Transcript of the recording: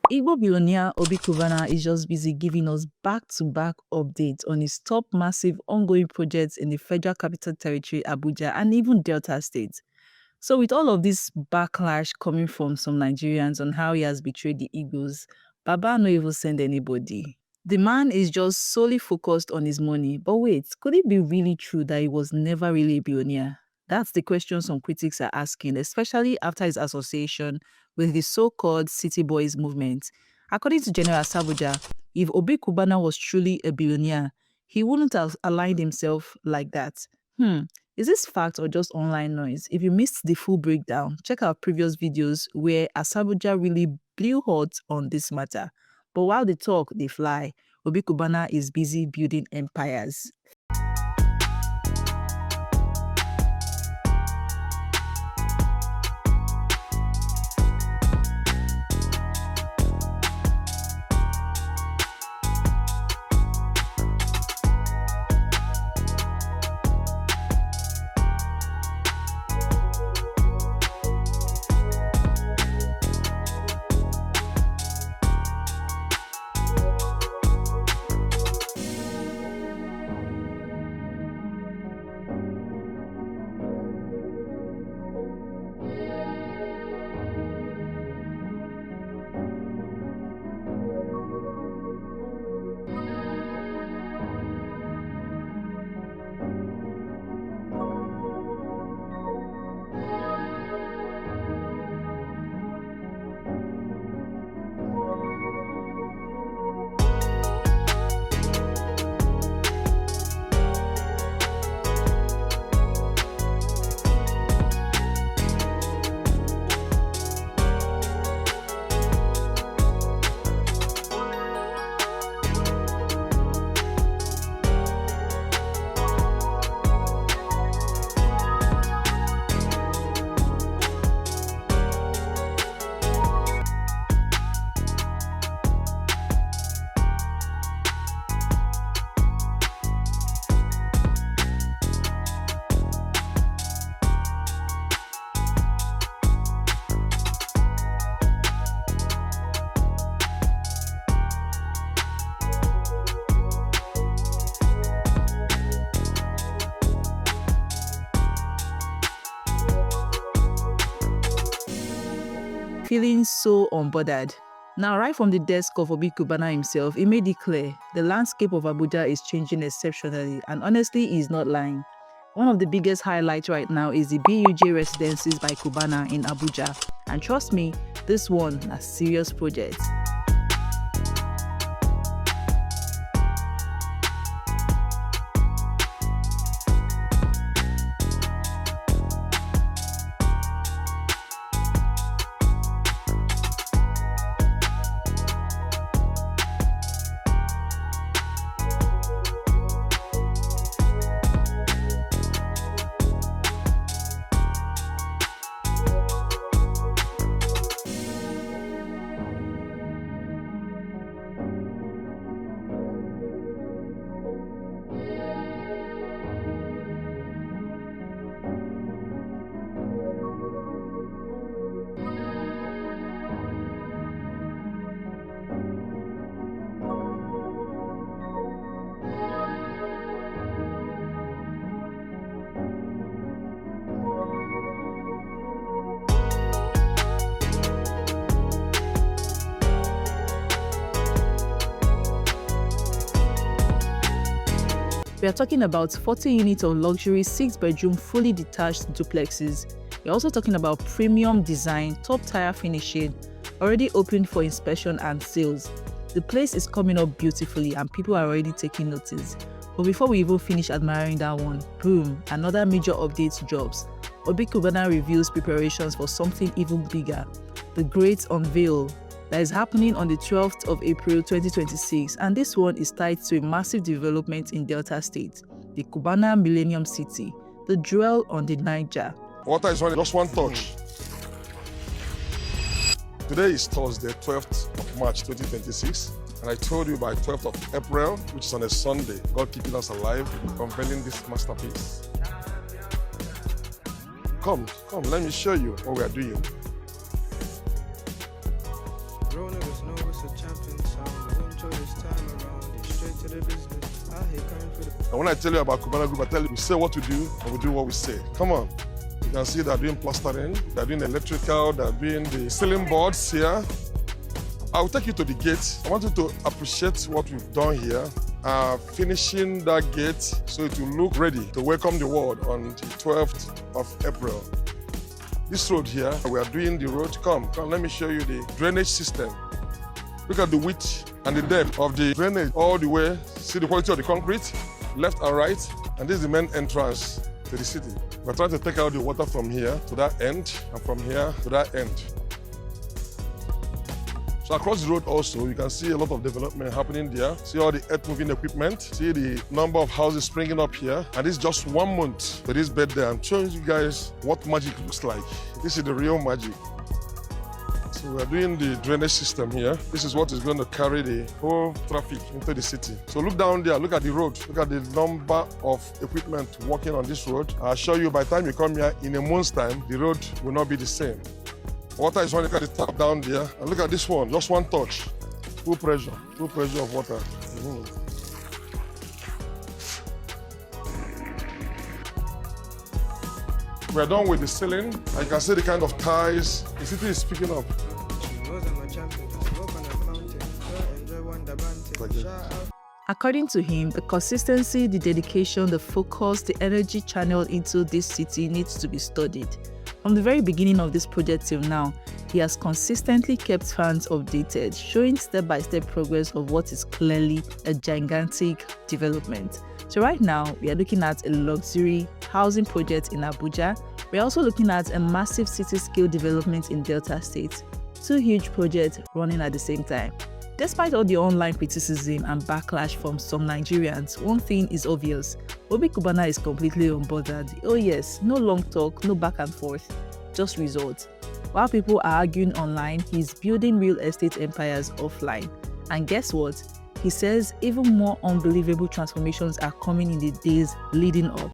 Igbo billionaire Obi Cubana is just busy giving us back-to-back updates on his top massive ongoing projects in the Federal Capital Territory, Abuja, and even Delta State. So with all of this backlash coming from some Nigerians on how he has betrayed the Igbos, Baba no even send anybody. The man is just solely focused on his money. But wait, could it be really true that he was never really a billionaire? That's the question some critics are asking, especially after his association with the so-called City Boys movement. According to General Sabuja, if Obi Cubana was truly a billionaire, he wouldn't have aligned himself like that. Is this fact or just online noise? If you missed the full breakdown, check out previous videos where Asabuja really blew hot on this matter. But while they talk, they fly. Obi Cubana is busy building empires. Feeling so unbothered. Now, right from the desk of Obi Cubana himself, he made it clear the landscape of Abuja is changing exceptionally, and honestly, he's not lying. One of the biggest highlights right now is the BUJ Residences by Cubana in Abuja. And trust me, this one is a serious project. We are talking about 40 units of luxury 6-bedroom fully detached duplexes. We're also talking about premium design, top tier finishing, already open for inspection and sales. The place is coming up beautifully and people are already taking notice. But before we even finish admiring that one, boom, another major update drops. Obi Cubana reveals preparations for something even bigger, the Great Unveil, that is happening on the 12th of April 2026, and this one is tied to a massive development in Delta State, the Cubana Millennium City, the jewel on the Niger. Water is only just one touch. Today is Thursday, 12th of March 2026, and I told you by 12th of April, which is on a Sunday, God keeping us alive, unveiling this masterpiece. Come, let me show you what we are doing. And when I tell you about Cubana Group, I tell you we say what we do and we do what we say. Come on. You can see they're doing plastering, they're doing electrical, they're doing the ceiling boards here. I'll take you to the gate. I want you to appreciate what we've done here. Finishing that gate so it will look ready to welcome the world on the 12th of April. This road here, we are doing the road. Come, let me show you the drainage system. Look at the width and the depth of the drainage all the way. See the quality of the concrete, left and right. And this is the main entrance to the city. We're trying to take out the water from here to that end and from here to that end. So across the road also, you can see a lot of development happening there. See all the earth-moving equipment. See the number of houses springing up here. And this is just 1 month to this birthday. I'm showing you guys what magic looks like. This is the real magic. So we're doing the drainage system here. This is what is going to carry the whole traffic into the city. So look down there, look at the road. Look at the number of equipment working on this road. I'll show you by the time you come here, in a month's time, the road will not be the same. Water is running at the tap down there. And look at this one, just one touch. Full pressure of water. We're done with the ceiling. And you can see the kind of tiles. The city is picking up. According to him, the consistency, the dedication, the focus, the energy channeled into this city needs to be studied. From the very beginning of this project till now, he has consistently kept fans updated, showing step-by-step progress of what is clearly a gigantic development. So right now, we are looking at a luxury housing project in Abuja. We're also looking at a massive city-scale development in Delta State. Two huge projects running at the same time. Despite all the online criticism and backlash from some Nigerians, one thing is obvious. Obi Cubana is completely unbothered. Oh yes, no long talk, no back and forth, just results. While people are arguing online, he's building real estate empires offline. And guess what? He says even more unbelievable transformations are coming in the days leading up.